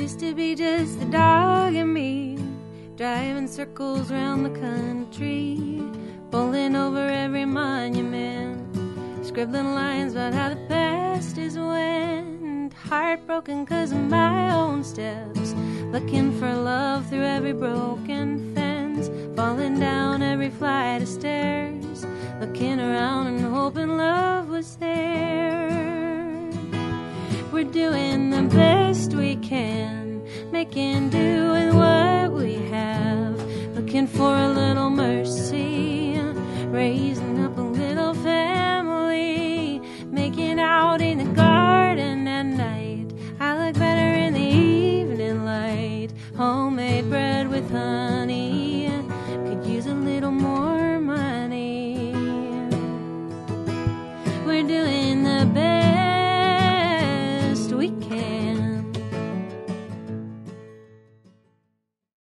used to be just the dog and me, driving circles round the country, pulling over every monument, scribbling lines about how the past is went. Heartbroken 'cause of my own steps, looking for love through every broken fence, falling down every flight of stairs, looking around and hoping love was there. We're doing the best we can, making do